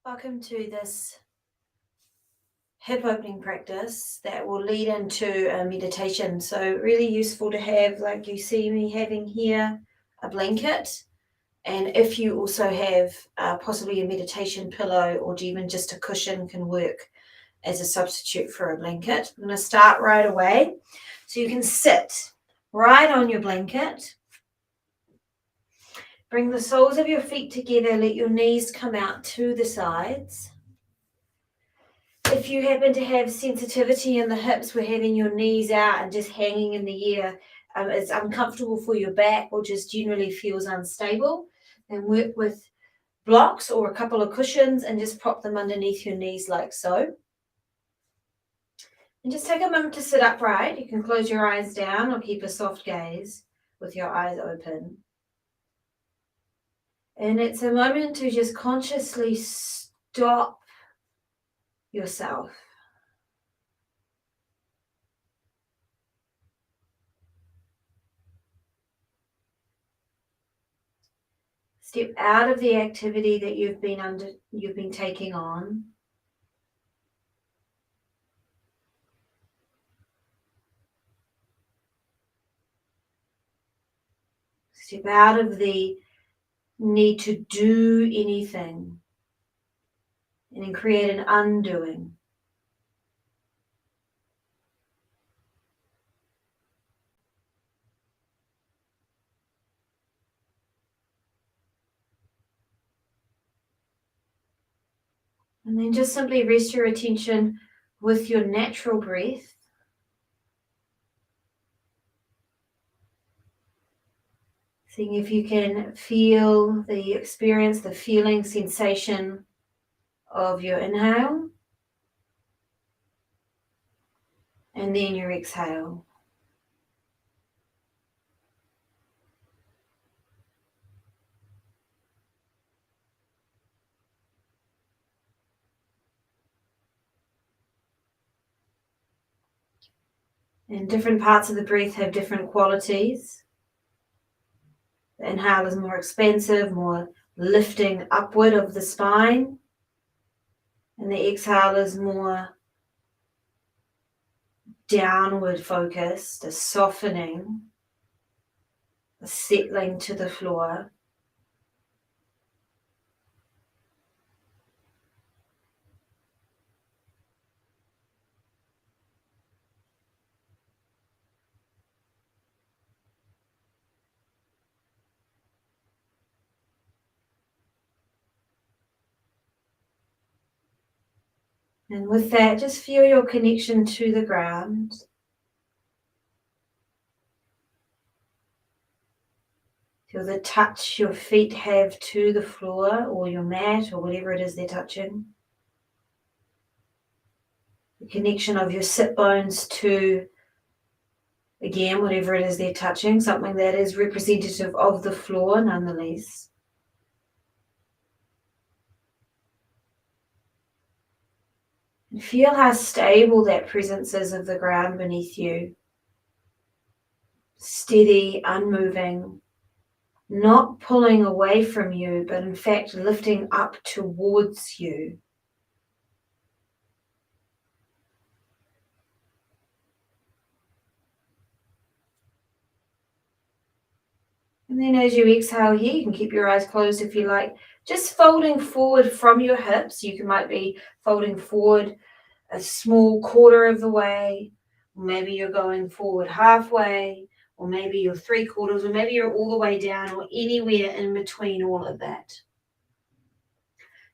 Welcome to this hip opening practice that will lead into a meditation. So really useful to have, like you see me having here, a blanket. And if you also have possibly a meditation pillow or even just a cushion can work as a substitute for a blanket. I'm going to start right away. So you can sit right on your blanket. Bring the soles of your feet together. Let your knees come out to the sides. If you happen to have sensitivity in the hips, we're having your knees out and just hanging in the air, it's uncomfortable for your back or just generally feels unstable, then work with blocks or a couple of cushions and just prop them underneath your knees like so. And just take a moment to sit upright. You can close your eyes down or keep a soft gaze with your eyes open. And it's a moment to just consciously stop yourself. Step out of the activity that you've been taking on. Step out of the need to do anything and then create an undoing. And then just simply rest your attention with your natural breath. Seeing if you can feel the experience, the feeling, sensation of your inhale. And then your exhale. And different parts of the breath have different qualities. The inhale is more expansive, more lifting upward of the spine. And the exhale is more downward focused, a softening, a settling to the floor. And with that, just feel your connection to the ground. Feel the touch your feet have to the floor or your mat or whatever it is they're touching. The connection of your sit bones to, again, whatever it is they're touching, something that is representative of the floor nonetheless. And feel how stable that presence is of the ground beneath you. Steady, unmoving, not pulling away from you, but in fact lifting up towards you. And then as you exhale here, you can keep your eyes closed if you like, just folding forward from your hips. You might be folding forward a small quarter of the way, or maybe you're going forward halfway, or maybe you're 3/4, or maybe you're all the way down, or anywhere in between all of that.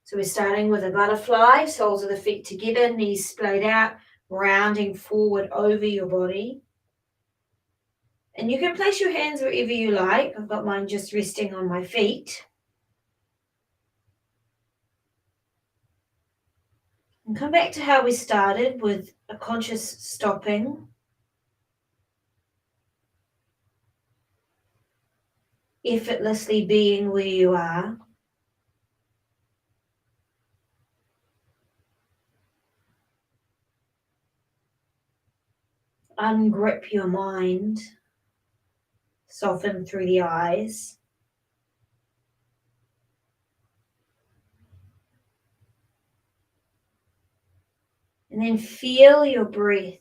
So we're starting with a butterfly, soles of the feet together, knees splayed out, rounding forward over your body. And you can place your hands wherever you like. I've got mine just resting on my feet. And come back to how we started with a conscious stopping. Effortlessly being where you are. Ungrip your mind. Soften through the eyes. And then feel your breath.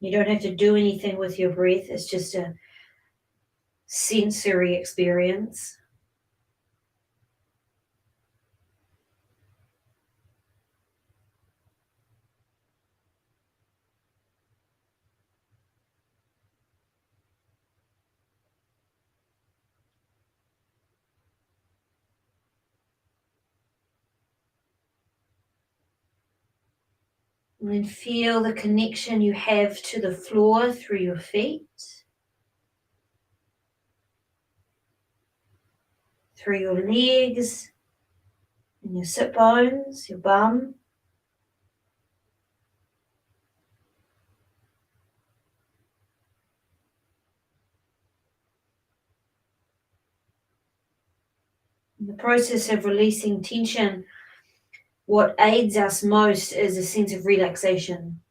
You don't have to do anything with your breath. It's just a sensory experience. And then feel the connection you have to the floor through your feet, through your legs, and your sit bones, your bum. In the process of releasing tension, what aids us most is a sense of relaxation.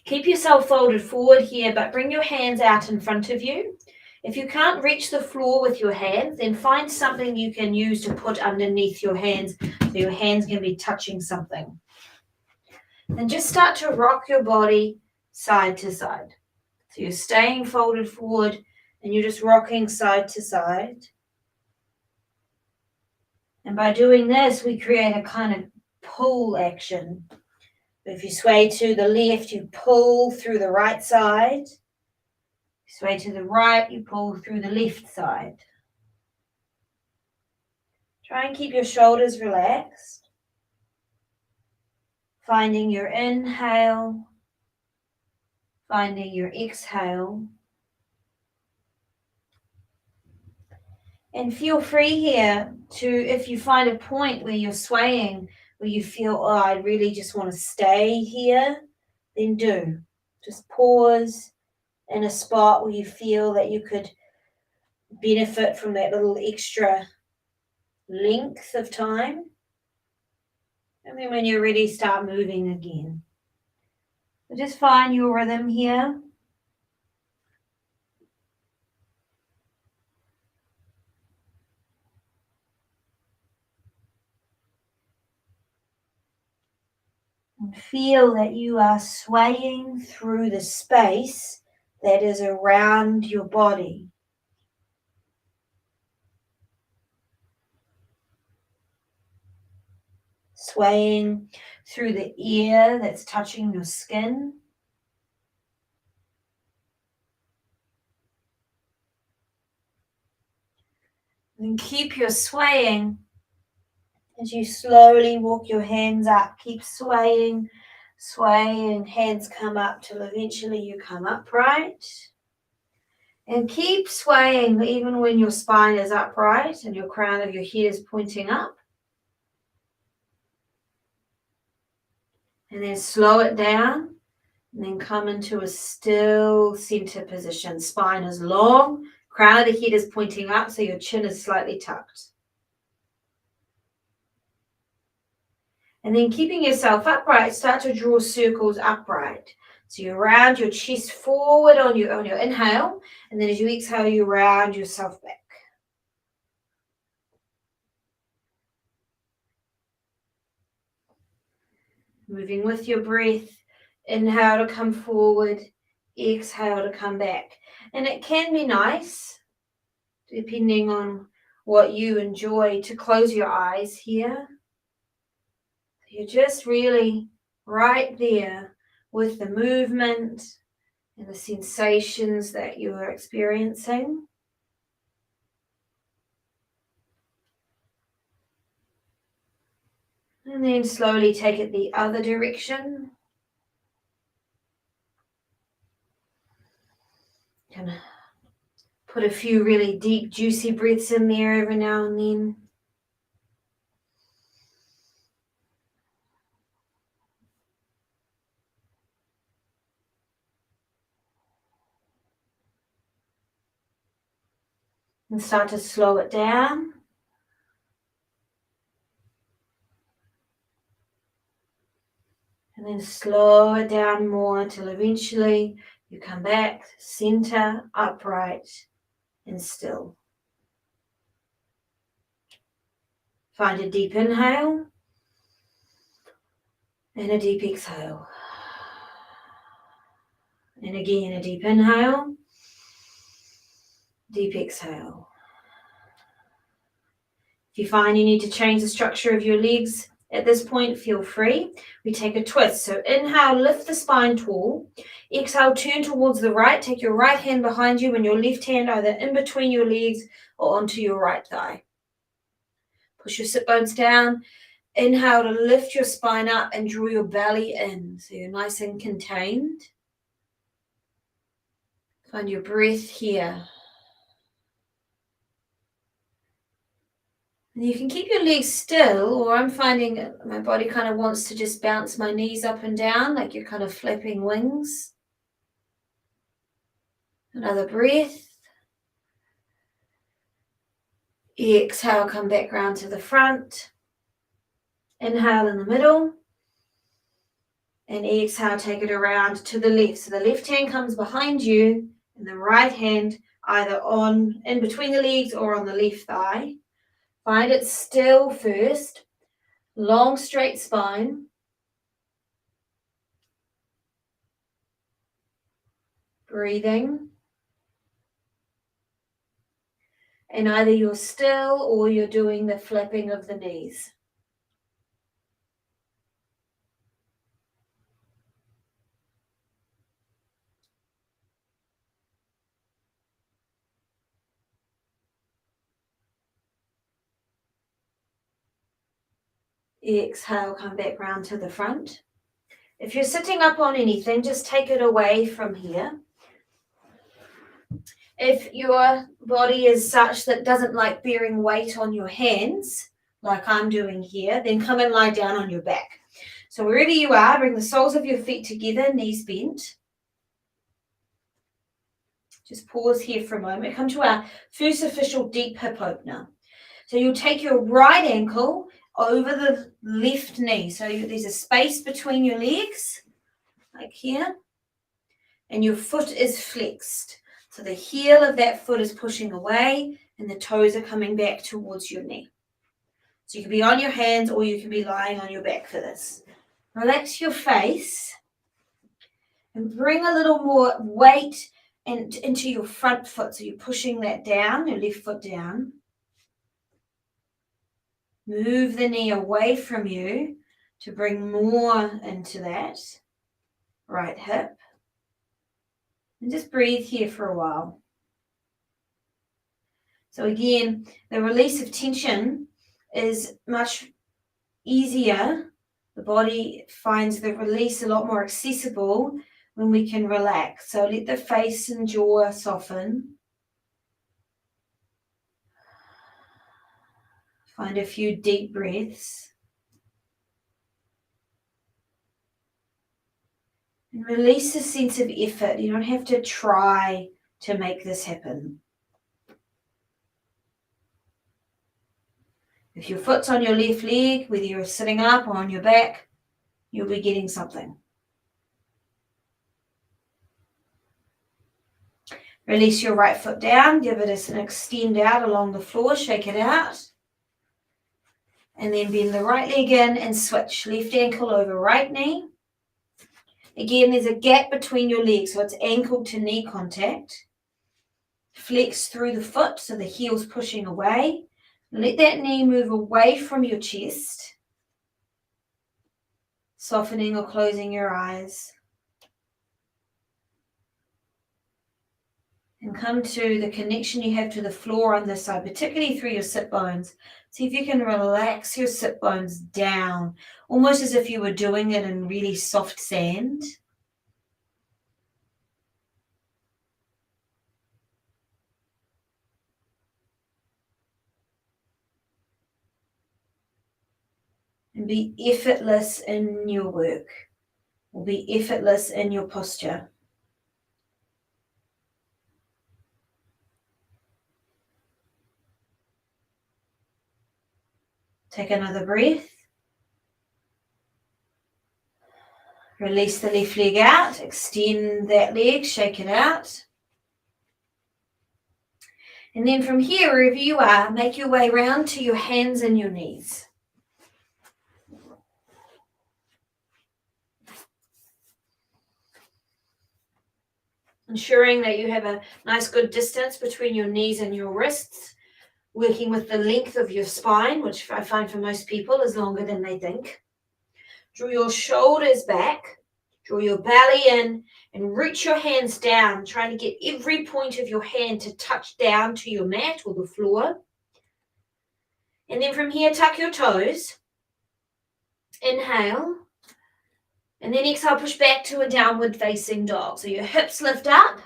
Keep yourself folded forward here, but bring your hands out in front of you. If you can't reach the floor with your hands, then find something you can use to put underneath your hands so your hands can be touching something. And just start to rock your body side to side. So you're staying folded forward and you're just rocking side to side. And by doing this, we create a kind of pull action. If you sway to the left, you pull through the right side. Sway to the right, you pull through the left side. Try and keep your shoulders relaxed. Finding your inhale, finding your exhale. And feel free here to, if you find a point where you're swaying, where you feel, oh, I really just want to stay here, then do. Just pause in a spot where you feel that you could benefit from that little extra length of time. And then when you're ready, start moving again. So just find your rhythm here. And feel that you are swaying through the space that is around your body. Swaying through the air that's touching your skin. And keep your swaying as you slowly walk your hands up. Keep swaying, swaying, hands come up till eventually you come upright. And keep swaying even when your spine is upright and your crown of your head is pointing up. And then slow it down. And then come into a still center position. Spine is long, crown of the head is pointing up, so your chin is slightly tucked. And then keeping yourself upright, start to draw circles upright. So you round your chest forward on your inhale, and then as you exhale, you round yourself back. Moving with your breath, inhale to come forward, exhale to come back. And it can be nice, depending on what you enjoy, to close your eyes here. You're just really right there with the movement and the sensations that you are experiencing. And then slowly take it the other direction. Can put a few really deep, juicy breaths in there every now and then. And start to slow it down. then slow it down more until eventually you come back, center, upright, and still. Find a deep inhale and a deep exhale. And again, a deep inhale, deep exhale. If you find you need to change the structure of your legs at this point, feel free. We take a twist. So inhale, lift the spine tall. Exhale, turn towards the right. Take your right hand behind you and your left hand either in between your legs or onto your right thigh. Push your sit bones down. Inhale to lift your spine up and draw your belly in. So you're nice and contained. Find your breath here. And you can keep your legs still, or I'm finding my body kind of wants to just bounce my knees up and down, like you're kind of flapping wings. Another breath. Exhale, come back round to the front. Inhale in the middle. And exhale, take it around to the left. So the left hand comes behind you and the right hand either in between the legs or on the left thigh. Find it still first. Long, straight spine. Breathing. And either you're still or you're doing the flapping of the knees. Exhale, come back round to the front. If you're sitting up on anything, just take it away from here. If your body is such that doesn't like bearing weight on your hands, like I'm doing here, then come and lie down on your back. So wherever you are, bring the soles of your feet together, knees bent. Just pause here for a moment. Come to our first official deep hip opener. So you'll take your right ankle over the left knee. So there's a space between your legs, like here, and your foot is flexed. So the heel of that foot is pushing away and the toes are coming back towards your knee. So you can be on your hands or you can be lying on your back for this. Relax your face and bring a little more weight into your front foot. So you're pushing that down, your left foot down. Move the knee away from you to bring more into that right hip. And just breathe here for a while. So again, the release of tension is much easier. The body finds the release a lot more accessible when we can relax. So let the face and jaw soften. Find a few deep breaths. And release a sense of effort. You don't have to try to make this happen. If your foot's on your left leg, whether you're sitting up or on your back, you'll be getting something. Release your right foot down, give it an extend out along the floor, shake it out. And then bend the right leg in and switch. Left ankle over right knee. Again, there's a gap between your legs, so it's ankle to knee contact. Flex through the foot, so the heel's pushing away. Let that knee move away from your chest. Softening or closing your eyes. And come to the connection you have to the floor on this side, particularly through your sit bones. See if you can relax your sit bones down, almost as if you were doing it in really soft sand. And be effortless in your work, or be effortless in your posture. Take another breath. Release the left leg out, extend that leg, shake it out. And then from here, wherever you are, make your way round to your hands and your knees. Ensuring that you have a nice good distance between your knees and your wrists, working with the length of your spine, which I find for most people is longer than they think. Draw your shoulders back, draw your belly in, and reach your hands down, trying to get every point of your hand to touch down to your mat or the floor. And then from here, tuck your toes. Inhale. And then exhale, push back to a downward facing dog. So your hips lift up,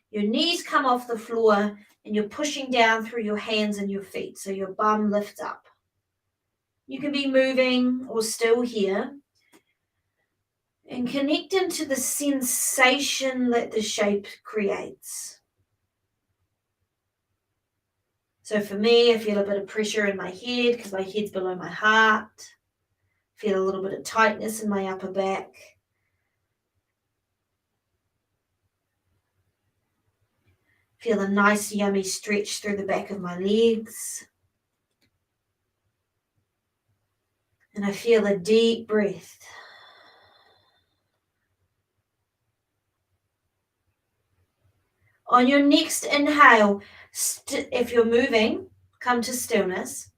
your knees come off the floor, and you're pushing down through your hands and your feet. So your bum lifts up. You can be moving or still here. And connect into the sensation that the shape creates. So for me, I feel a bit of pressure in my head because my head's below my heart. Feel a little bit of tightness in my upper back. Feel a nice yummy stretch through the back of my legs. And I feel a deep breath. On your next inhale, if you're moving, come to stillness.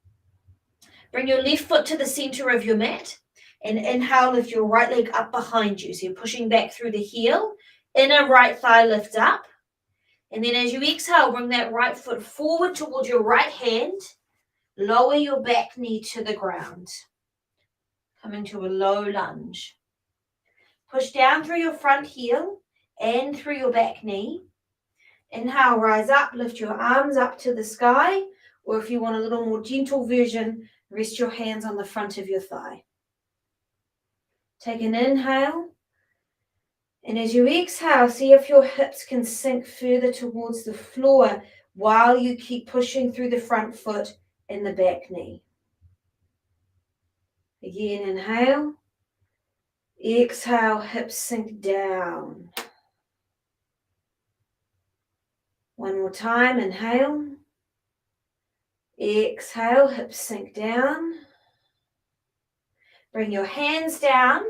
Bring your left foot to the center of your mat and inhale, lift your right leg up behind you. So you're pushing back through the heel. Inner right thigh lift up. And then as you exhale, bring that right foot forward towards your right hand. Lower your back knee to the ground. Coming to a low lunge. Push down through your front heel and through your back knee. Inhale, rise up, lift your arms up to the sky. Or if you want a little more gentle version, rest your hands on the front of your thigh. Take an inhale. And as you exhale, see if your hips can sink further towards the floor while you keep pushing through the front foot and the back knee. Again, inhale. Exhale, hips sink down. One more time, inhale. Exhale, hips sink down. Bring your hands down.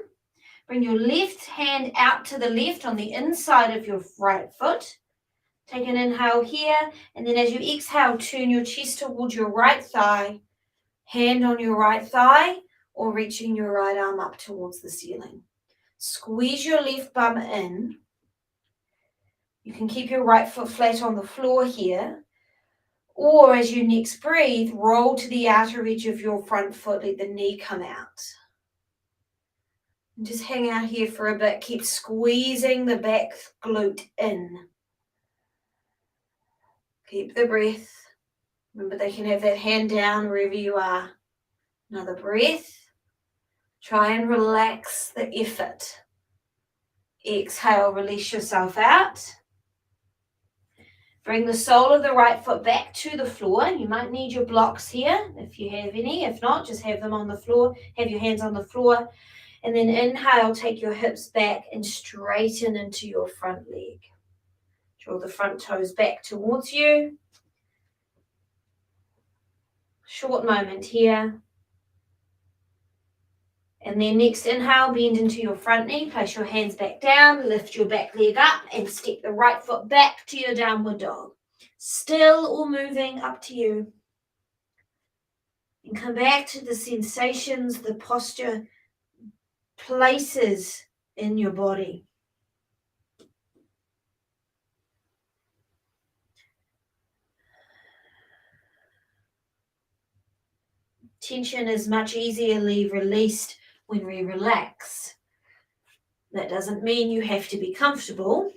Bring your left hand out to the left on the inside of your right foot. Take an inhale here, and then as you exhale, turn your chest towards your right thigh, hand on your right thigh, or reaching your right arm up towards the ceiling. Squeeze your left bum in. You can keep your right foot flat on the floor here, or as you next breathe, roll to the outer edge of your front foot, let the knee come out. And just hang out here for a bit. Keep squeezing the back glute in. Keep the breath. Remember, they can have that hand down wherever you are. Another breath. Try and relax the effort. Exhale, release yourself out. Bring the sole of the right foot back to the floor. You might need your blocks here if you have any. If not, just have them on the floor. Have your hands on the floor. And then inhale, take your hips back and straighten into your front leg. Draw the front toes back towards you. Short moment here. And then next inhale, bend into your front knee. Place your hands back down. Lift your back leg up and step the right foot back to your downward dog. Still or moving, up to you. And come back to the sensations, the posture, places in your body. Tension is much easily released when we relax. That doesn't mean you have to be comfortable.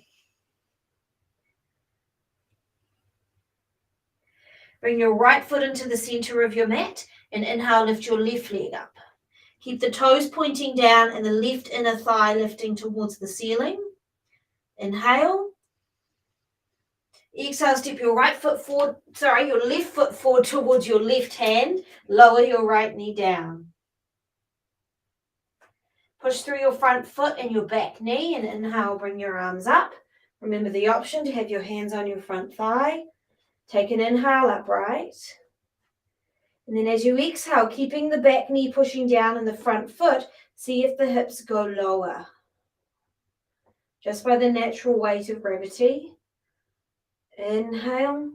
Bring your right foot into the center of your mat and inhale, lift your left leg up. Keep the toes pointing down and the left inner thigh lifting towards the ceiling. Inhale. Exhale, step your left foot forward towards your left hand. Lower your right knee down. Push through your front foot and your back knee, and inhale, bring your arms up. Remember the option to have your hands on your front thigh. Take an inhale, upright. And then as you exhale, keeping the back knee pushing down and the front foot, see if the hips go lower. Just by the natural weight of gravity. Inhale.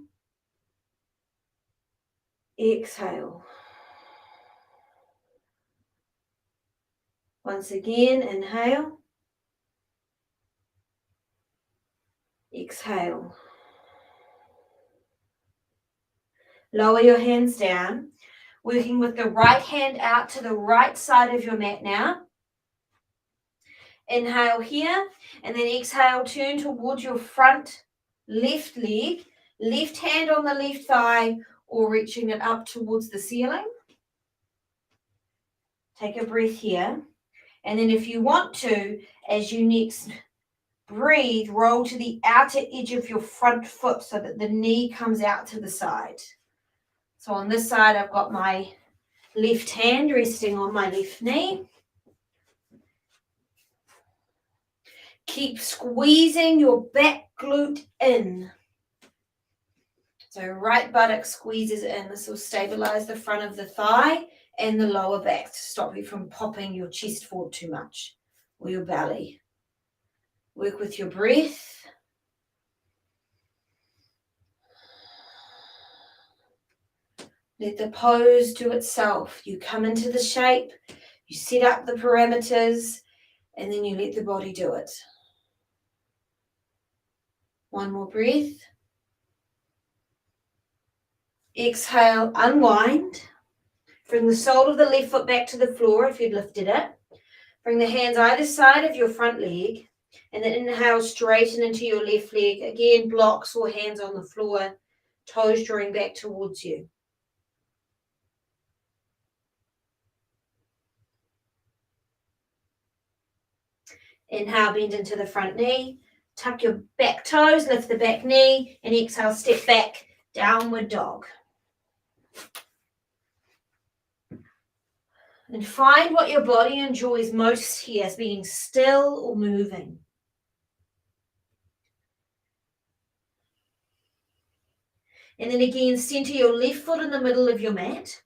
Exhale. Once again, inhale. Exhale. Lower your hands down, working with the right hand out to the right side of your mat now. Inhale here, and then exhale, turn towards your front left leg, left hand on the left thigh, or reaching it up towards the ceiling. Take a breath here. And then if you want to, as you next breathe, roll to the outer edge of your front foot so that the knee comes out to the side. So on this side, I've got my left hand resting on my left knee. Keep squeezing your back glute in. So right buttock squeezes in. This will stabilize the front of the thigh and the lower back to stop you from popping your chest forward too much or your belly. Work with your breath. Let the pose do itself. You come into the shape, you set up the parameters, and then you let the body do it. One more breath. Exhale, unwind. Bring the sole of the left foot back to the floor if you'd lifted it. Bring the hands either side of your front leg. And then inhale, straighten into your left leg. Again, blocks or hands on the floor. Toes drawing back towards you. Inhale, bend into the front knee. Tuck your back toes, lift the back knee. And exhale, step back, downward dog. And find what your body enjoys most here, as being still or moving. And then again, center your left foot in the middle of your mat.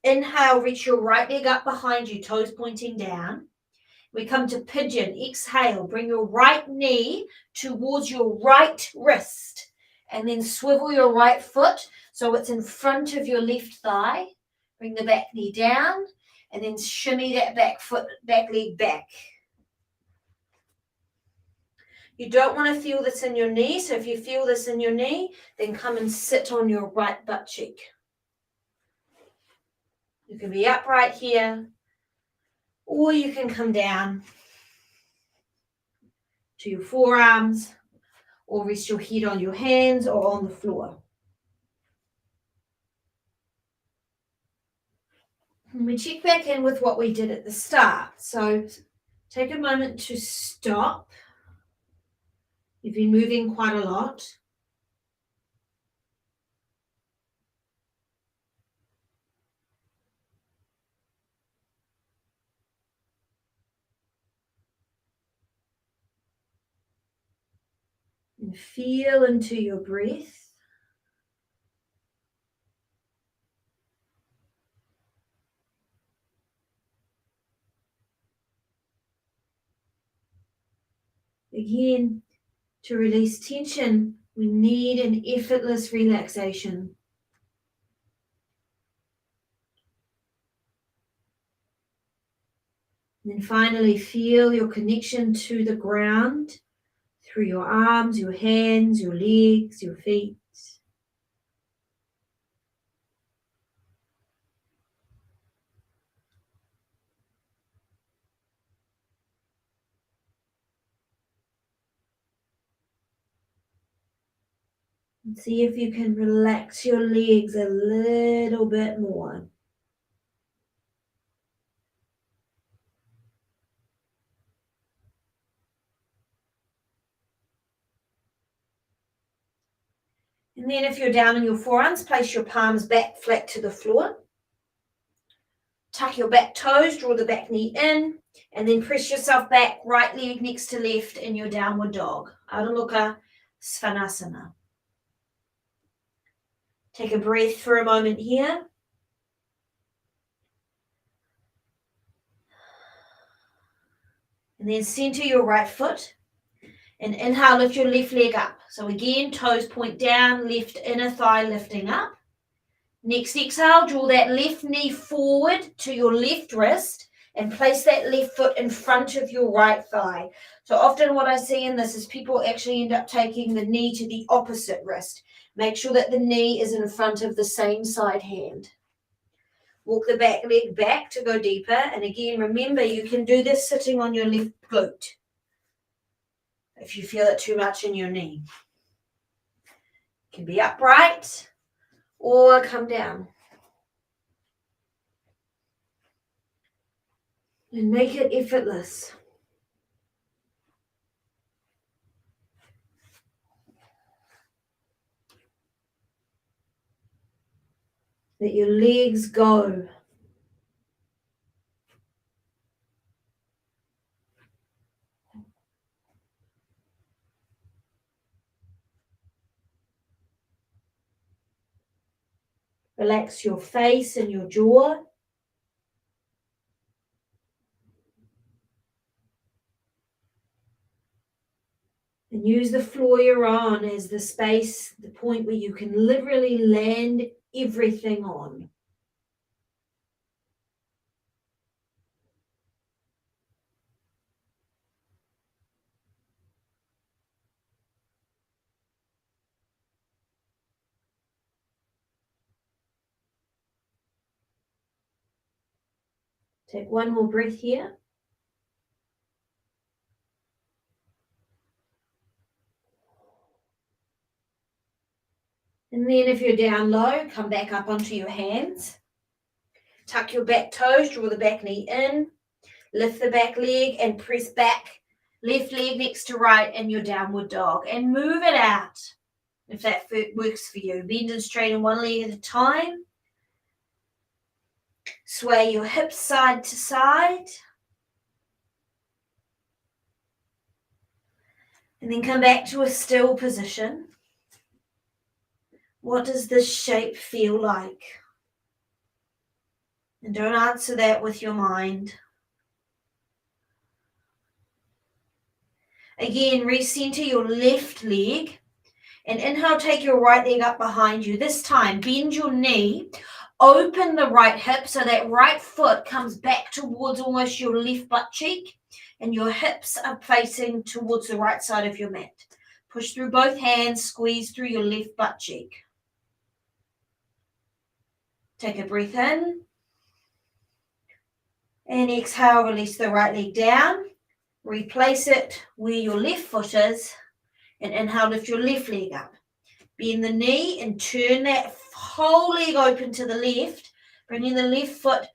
Inhale, reach your right leg up behind you, toes pointing down. We come to pigeon. Exhale, bring your right knee towards your right wrist. And then swivel your right foot so it's in front of your left thigh. Bring the back knee down. And then shimmy that back leg back. You don't want to feel this in your knee. So if you feel this in your knee, then come and sit on your right butt cheek. You can be upright here, or you can come down to your forearms, or rest your head on your hands or on the floor. And we check back in with what we did at the start. So take a moment to stop. You've been moving quite a lot. And feel into your breath. Again, to release tension, we need an effortless relaxation. And then finally, feel your connection to the ground through your arms, your hands, your legs, your feet. And see if you can relax your legs a little bit more. And then if you're down on your forearms, place your palms back flat to the floor. Tuck your back toes, draw the back knee in, and then press yourself back, right leg next to left in your downward dog. Adho Mukha Svanasana. Take a breath for a moment here. And then center your right foot. And inhale, lift your left leg up. So again, toes point down, left inner thigh lifting up. Next exhale, draw that left knee forward to your left wrist and place that left foot in front of your right thigh. So often what I see in this is people actually end up taking the knee to the opposite wrist. Make sure that the knee is in front of the same side hand. Walk the back leg back to go deeper. And again, remember, you can do this sitting on your left glute if you feel it too much in your knee. It can be upright or come down. And make it effortless. Let your legs go. Relax your face and your jaw. And use the floor you're on as the space, the point where you can literally land everything on. Take one more breath here. And then if you're down low, come back up onto your hands. Tuck your back toes, draw the back knee in, lift the back leg and press back. Left leg next to right in your downward dog. And move it out if that works for you. Bend and straighten one leg at a time. Sway your hips side to side. And then come back to a still position. What does this shape feel like? And don't answer that with your mind. Again, recenter your left leg. And inhale, take your right leg up behind you. This time, bend your knee. Open the right hip so that right foot comes back towards almost your left butt cheek. And your hips are facing towards the right side of your mat. Push through both hands, squeeze through your left butt cheek. Take a breath in. And exhale, release the right leg down. Replace it where your left foot is. And inhale, lift your left leg up. Bend the knee and turn that whole leg open to the left, bringing the left foot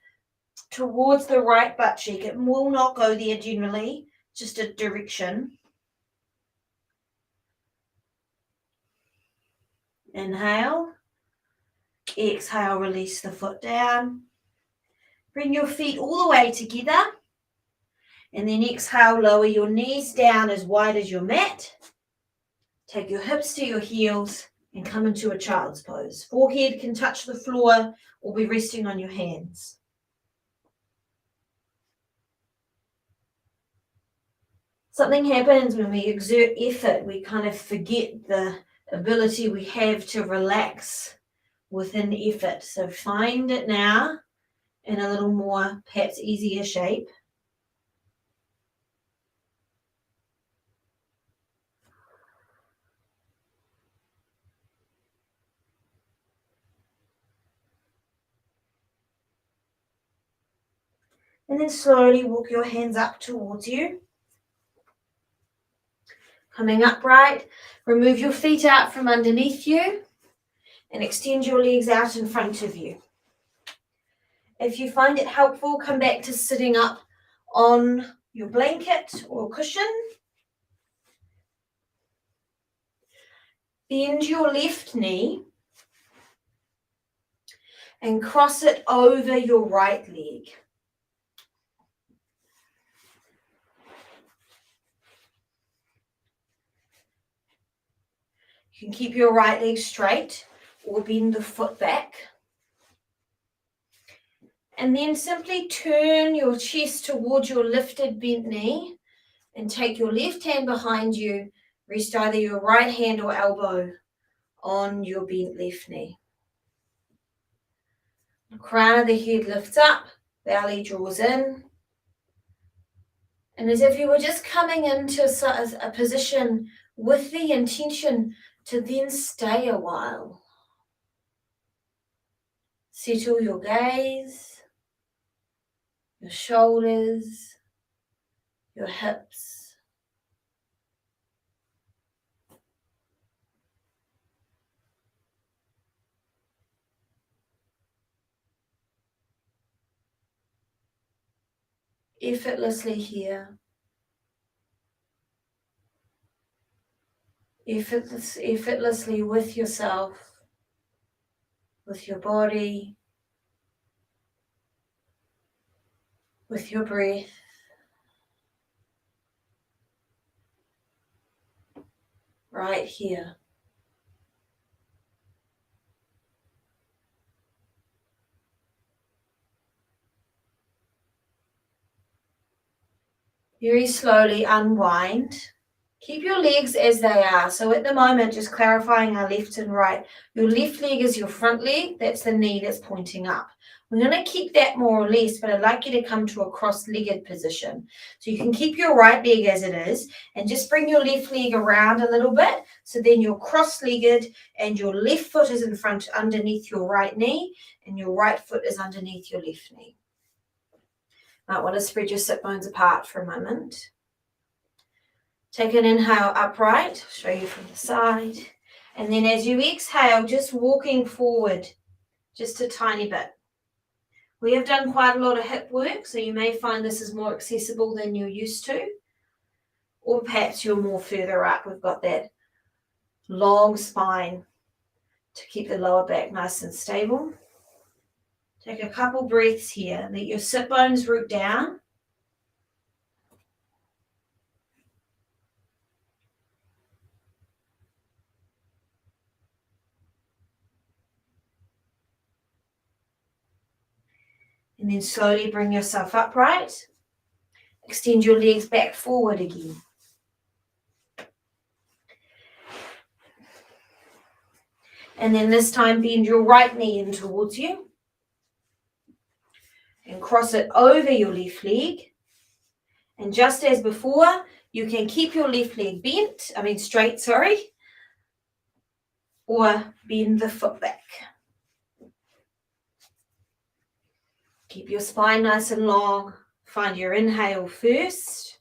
towards the right butt cheek. It will not go there generally, just a direction. Inhale. Exhale, release the foot down. Bring your feet all the way together. And then exhale, lower your knees down as wide as your mat. Take your hips to your heels and come into a child's pose. Forehead can touch the floor or be resting on your hands. Something happens when we exert effort. We kind of forget the ability we have to relax within effort. So find it now in a little more, perhaps easier shape. And then slowly walk your hands up towards you. Coming upright, remove your feet out from underneath you and extend your legs out in front of you. If you find it helpful, come back to sitting up on your blanket or cushion. Bend your left knee and cross it over your right leg. You can keep your right leg straight or bend the foot back. And then simply turn your chest towards your lifted bent knee and take your left hand behind you. Rest either your right hand or elbow on your bent left knee. The crown of the head lifts up, belly draws in. And as if you were just coming into a position with the intention to then stay a while. Settle your gaze, your shoulders, your hips. Effortlessly here. Effortlessly with yourself, with your body, with your breath. Right here. Very slowly unwind. Keep your legs as they are. So at the moment, just clarifying our left and right. Your left leg is your front leg. That's the knee that's pointing up. We're going to keep that more or less, but I'd like you to come to a cross-legged position. So you can keep your right leg as it is and just bring your left leg around a little bit. So then you're cross-legged and your left foot is in front underneath your right knee and your right foot is underneath your left knee. Might want to spread your sit bones apart for a moment. Take an inhale upright, show you from the side. And then as you exhale, just walking forward just a tiny bit. We have done quite a lot of hip work, so you may find this is more accessible than you're used to. Or perhaps you're more further up. We've got that long spine to keep the lower back nice and stable. Take a couple breaths here. Let your sit bones root down. And then slowly bring yourself upright. Extend your legs back forward again. And then this time bend your right knee in towards you. And cross it over your left leg. And just as before, you can keep your left leg straight, or bend the foot back. Keep your spine nice and long. Find your inhale first.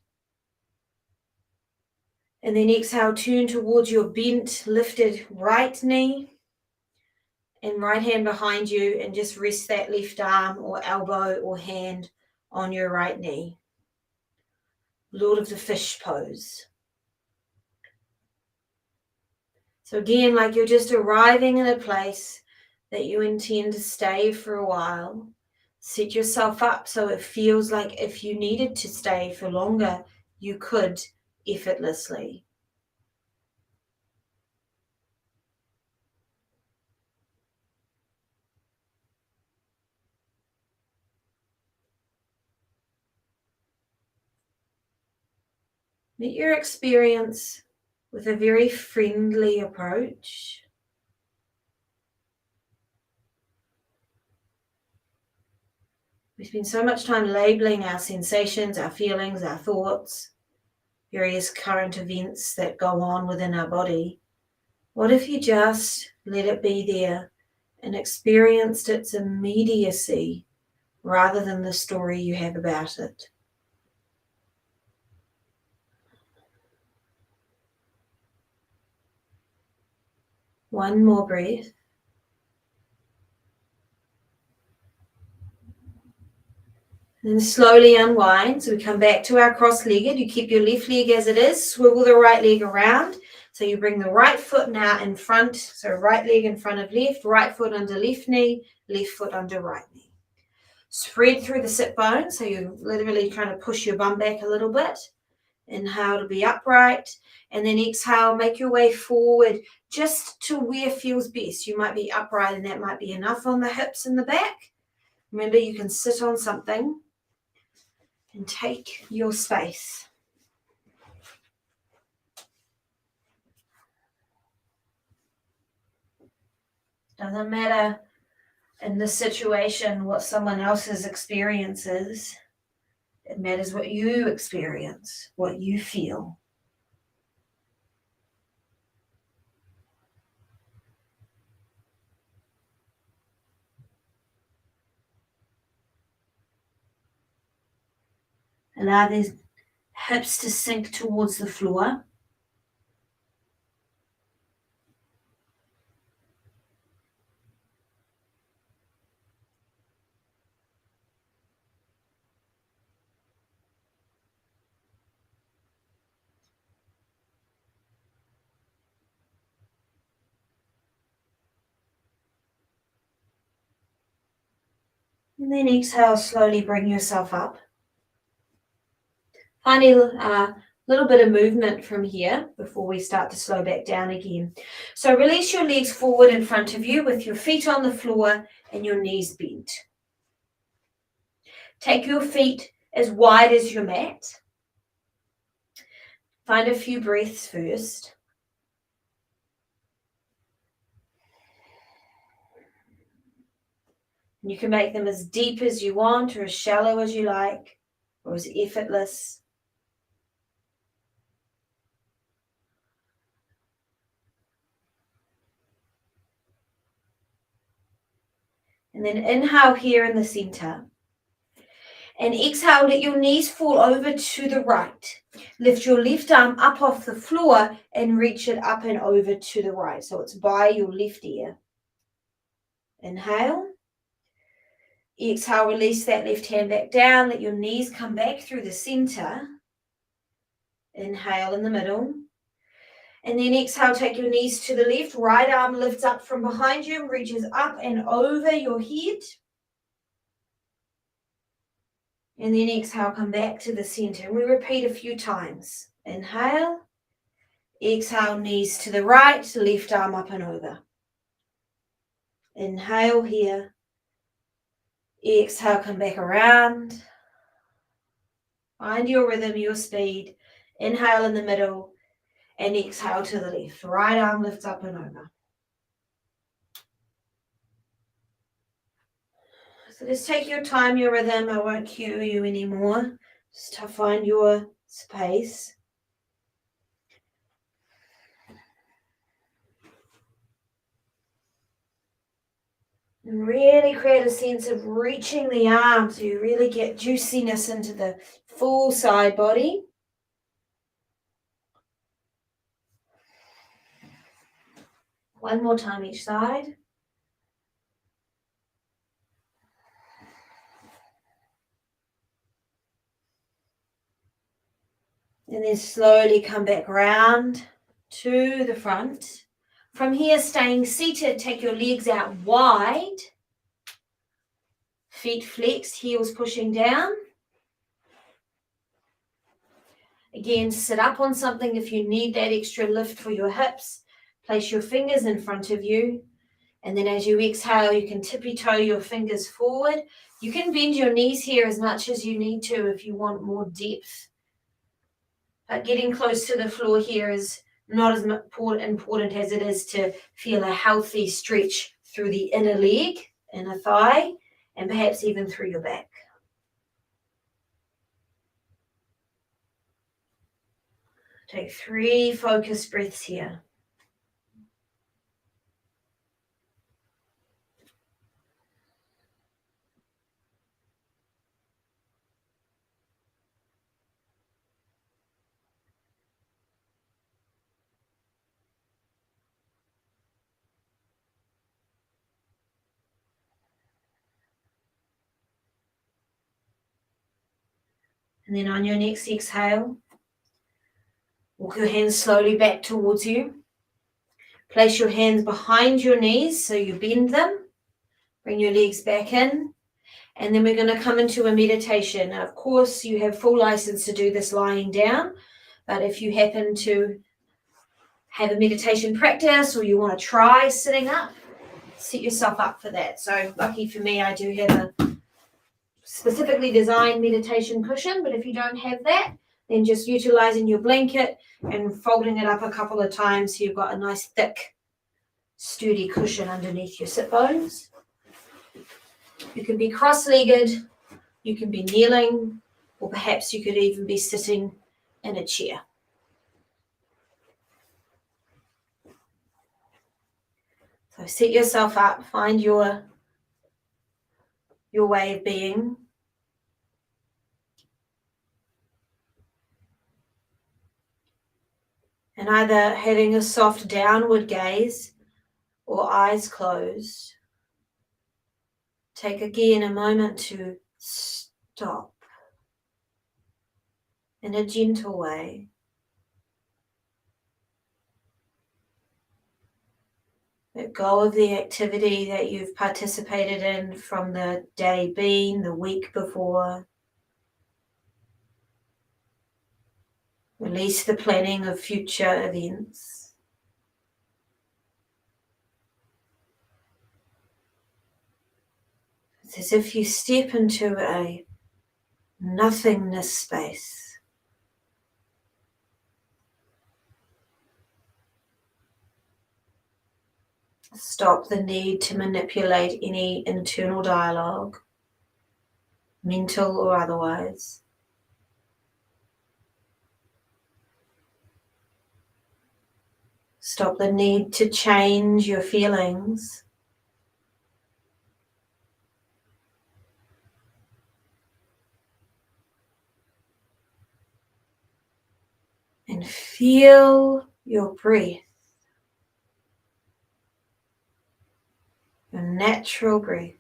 And then exhale, turn towards your bent, lifted right knee. And right hand behind you and just rest that left arm or elbow or hand on your right knee. Lord of the Fish pose. So again, like you're just arriving in a place that you intend to stay for a while. Set yourself up so it feels like if you needed to stay for longer, you could effortlessly. Meet your experience with a very friendly approach. We spend so much time labeling our sensations, our feelings, our thoughts, various current events that go on within our body. What if you just let it be there and experienced its immediacy rather than the story you have about it? One more breath. Then slowly unwind. So we come back to our cross-legged. You keep your left leg as it is. Swivel the right leg around. So you bring the right foot now in front, so right leg in front of left, right foot under left knee, left foot under right knee. Spread through the sit bone, so you're literally trying to push your bum back a little bit. Inhale to be upright, and then exhale, make your way forward just to where feels best. You might be upright and that might be enough on the hips and the back. Remember, you can sit on something and take your space. Doesn't matter in this situation what someone else's experience is. It matters what you experience, what you feel. Allow these hips to sink towards the floor. And then exhale, slowly bring yourself up. Find a little bit of movement from here before we start to slow back down again. So release your legs forward in front of you with your feet on the floor and your knees bent. Take your feet as wide as your mat. Find a few breaths first. You can make them as deep as you want or as shallow as you like or as effortless. And then inhale here in the center. And exhale, let your knees fall over to the right. Lift your left arm up off the floor and reach it up and over to the right. So it's by your left ear. Inhale. Exhale, release that left hand back down. Let your knees come back through the center. Inhale in the middle. And then exhale, take your knees to the left. Right arm lifts up from behind you and reaches up and over your head. And then exhale, come back to the center. And we repeat a few times. Inhale. Exhale, knees to the right, left arm up and over. Inhale here. Exhale, come back around. Find your rhythm, your speed. Inhale in the middle and exhale to the left. Right arm lifts up and over. So just take your time, your rhythm. I won't cue you anymore. Just to find your space. And really create a sense of reaching the arms. So you really get juiciness into the full side body. One more time each side. And then slowly come back round to the front. From here, staying seated, take your legs out wide. Feet flexed, heels pushing down. Again, sit up on something if you need that extra lift for your hips. Place your fingers in front of you. And then as you exhale, you can tippy-toe your fingers forward. You can bend your knees here as much as you need to if you want more depth. But getting close to the floor here is not as important as it is to feel a healthy stretch through the inner leg, inner thigh, and perhaps even through your back. Take 3 focused breaths here. And then on your next exhale, Walk your hands slowly back towards you. Place your hands behind your knees so you bend them. Bring your legs back in. And then we're going to come into a meditation. Now, of course, you have full license to do this lying down. But if you happen to have a meditation practice or you want to try sitting up, set yourself up for that. So lucky for me, I do have a specifically designed meditation cushion, but if you don't have that, then just utilizing your blanket and folding it up a couple of times so you've got a nice thick sturdy cushion underneath your sit bones. You can be cross-legged, you can be kneeling, or perhaps you could even be sitting in a chair. So set yourself up, find your way of being. And either having a soft downward gaze or eyes closed. Take again a moment to stop in a gentle way. Let go of the activity that you've participated in from the day been, the week before. Release the planning of future events. It's as if you step into a nothingness space. Stop the need to manipulate any internal dialogue, mental or otherwise. Stop the need to change your feelings. And feel your breath, your natural breath.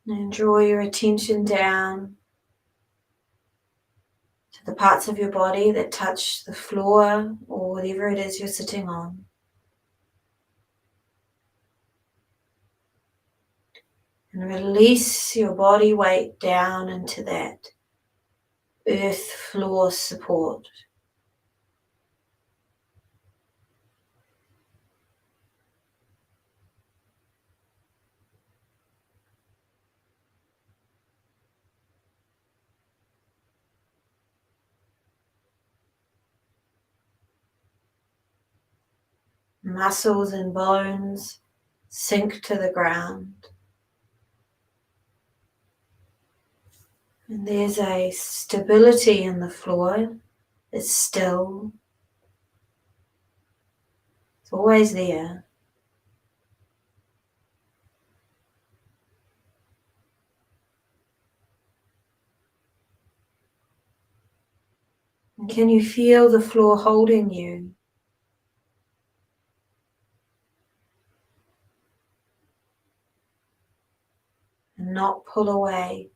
And draw your attention down to the parts of your body that touch the floor or whatever it is you're sitting on. And release your body weight down into that earth floor support. Muscles and bones sink to the ground. And there's a stability in the floor. It's still. It's always there. And can you feel the floor holding you? And not pull away.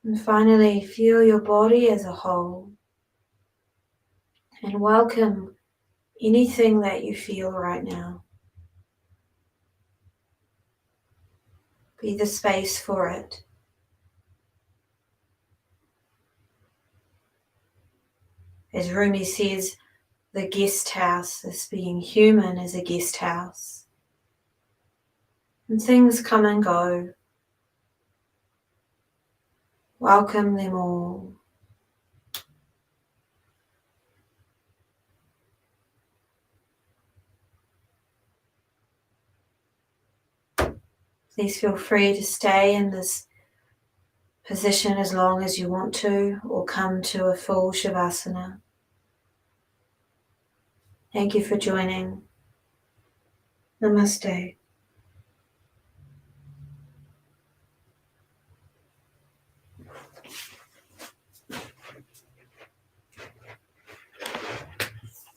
And finally, feel your body as a whole. And welcome anything that you feel right now. Be the space for it. As Rumi says, the guest house, this being human, is a guest house. And things come and go. Welcome them all. Please feel free to stay in this position as long as you want to, or come to a full Shavasana. Thank you for joining. Namaste.